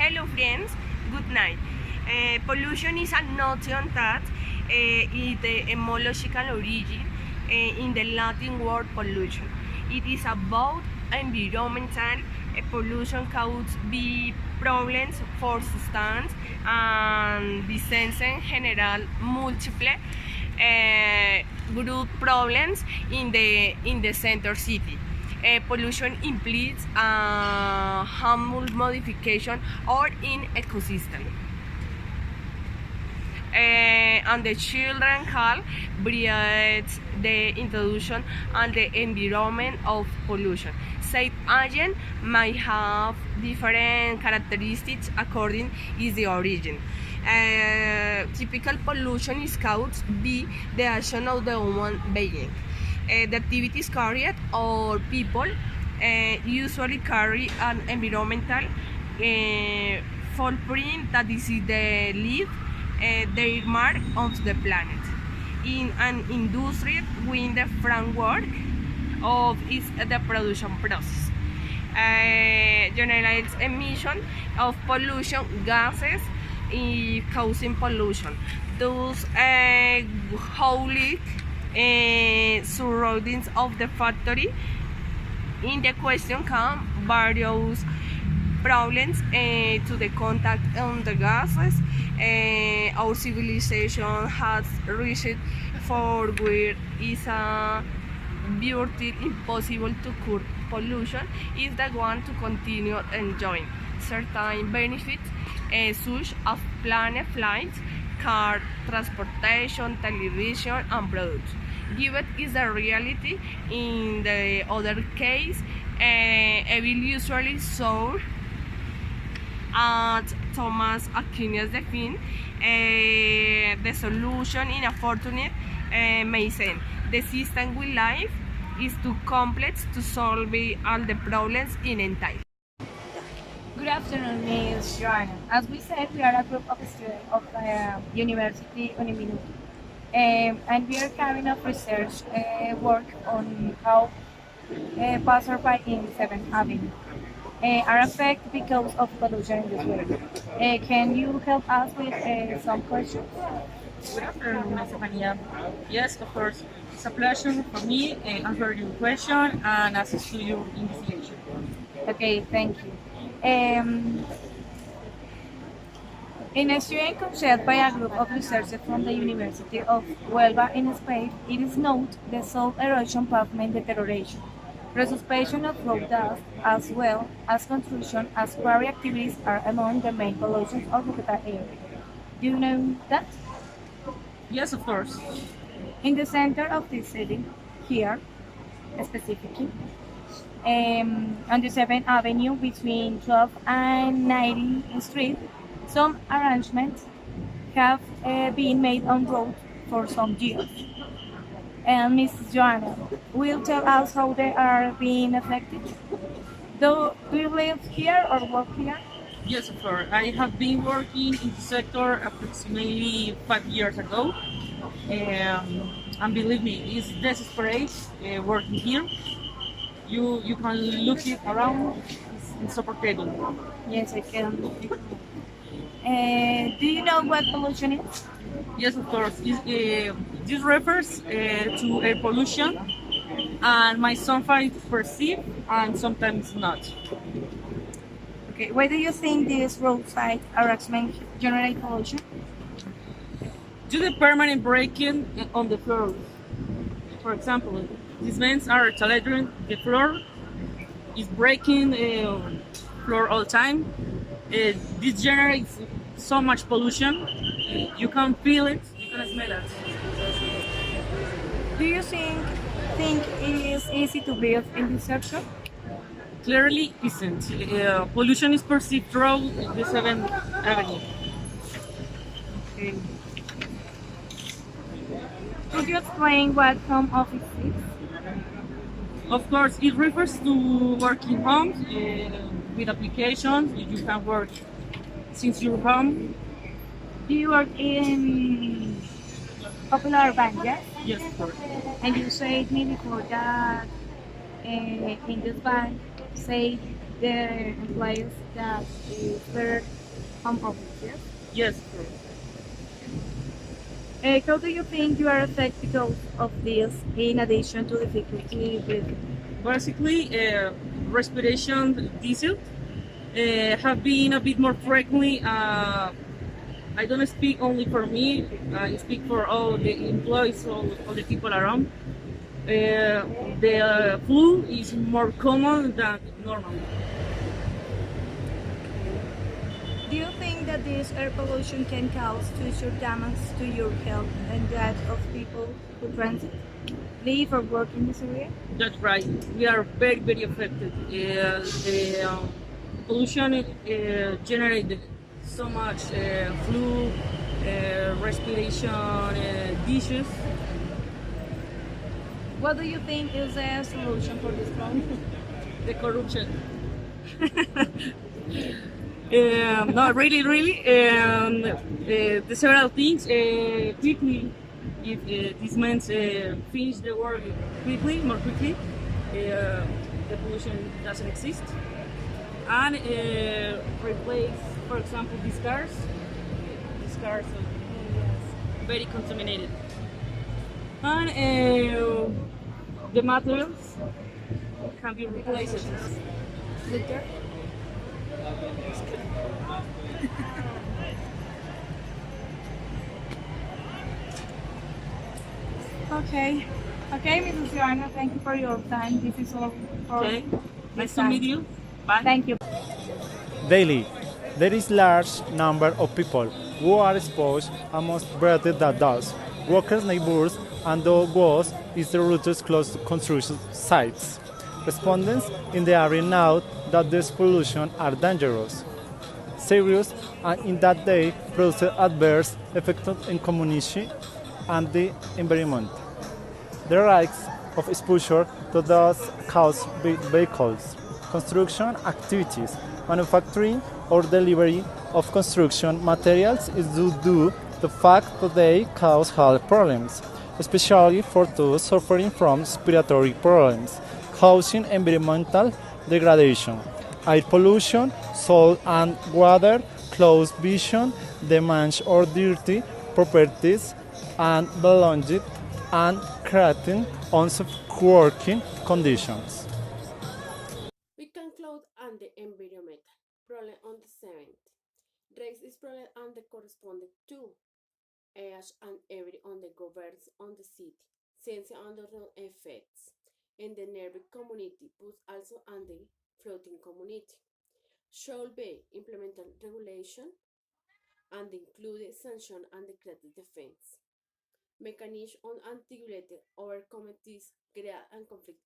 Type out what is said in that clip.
Hello friends, good night. Pollution is a notion that is the etymological origin in the Latin word pollution. It is about environmental pollution caused by problems for substance and business in general multiple group problems in the center city. Pollution implies harmful modification or in ecosystem. And the children hall breeds the introduction and the environment of pollution. Safe agent might have different characteristics according is the origin. Typical pollution is caused by the action of the human being. The activities carried or people usually carry an environmental footprint that is the leave their mark on the planet. In an industry within the framework of the production process. Generalized emission of pollution gases causing pollution. Those wholly surroundings of the factory in the question come various problems to the contact on the gases. Our civilization has reached for where is a virtually impossible to curb pollution is the one to continue enjoying certain benefits such as planned flights, car transportation, television, and products. Given is the reality, in the other case, evil usually saw as Thomas Aquinas defines the solution in a fortunate medicine. The system we live is too complex to solve all the problems in time. Good afternoon, Ms. Joanna. As we said, we are a group of students of University Uniminuto, and we are carrying out research work on how passerby in 7th Avenue are affected because of pollution in this way. Can you help us with some questions? Good afternoon, Ms. Stefania. Yes, of course. It's a pleasure for me to answer your question and assist to your investigation. Okay, thank you. In a study conducted by a group of researchers from the University of Huelva in Spain, it is noted the soil erosion pavement deterioration, resuspension of road dust, as well as construction as quarry activities are among the main pollutions of the area. Do you know that? Yes, of course. In the center of the city, here specifically, on the 7th Avenue between 12th and 19th Street, some arrangements have been made on road for some years. And Mrs. Joanna will tell us how they are being affected. Do you live here or work here? Yes, of course. I have been working in the sector approximately 5 years ago. And believe me, it's desperate working here. You can look it around, it's insupportable. Yes, I can. Do you know what pollution is? Yes, of course. This refers to air pollution, and my sometimes perceive and sometimes not. Okay, why do you think these roadside arrangements generate pollution? Due to permanent breaking on the floor. For example, these vents are tolerating the floor is breaking floor all time. This generates so much pollution. You can feel it, you can smell it. Do you think it is easy to breathe in this sector? Clearly isn't. Pollution is perceived throughout the 7th Avenue. Okay. Could you explain what home office is? Of course, it refers to working home with applications. You can work since your home. Do you work in Popular Bank, yes? Yes, of course. And you said me before that in this bank, say the employees that is better home office, yes? Yes. How do you think you are affected because of this, in addition to difficulty breathing? Basically, respiration disease have been a bit more frequently. I don't speak only for me. I speak for all the employees, all the people around. The flu is more common than normal. Do you think that this air pollution can cause future damage to your health and that of people who transit, live or work in this area? That's right. We are very, very affected. The pollution generated so much flu, respiration dishes. What do you think is the solution for this problem? The corruption. No, really, really. The several things quickly. If these men finish the work quickly, more quickly, the pollution doesn't exist. And replace, for example, these cars. These cars are very contaminated. And the materials can be replaced. Litter? Okay. Okay, Mrs. Joanna, thank you for your time. This is all for Okay, nice this to time. meet you. Bye. Thank you. Daily, there is large number of people who are exposed amongst breathed that dust. Workers, neighbors, and the walls is the routes close to construction sites. Respondents in the area know that these pollution are dangerous, serious, and in that they produce adverse effects in community and the environment. The risks of exposure to dust caused by vehicles, construction activities, manufacturing or delivery of construction materials is due to the fact that they cause health problems, especially for those suffering from respiratory problems, causing environmental degradation, air pollution, soil and water, close vision, damage or dirty properties, and belonging and creating unsafe working conditions. We conclude on the environmental problem on the 7th. Raise this problem and the corresponding to each and every on the governs on the city, sense under the effects in the neighboring community, but also on the floating community. Should be implemented regulation and include sanction and the creative defense. Mechanism on anti-regulated overcome this great and conflict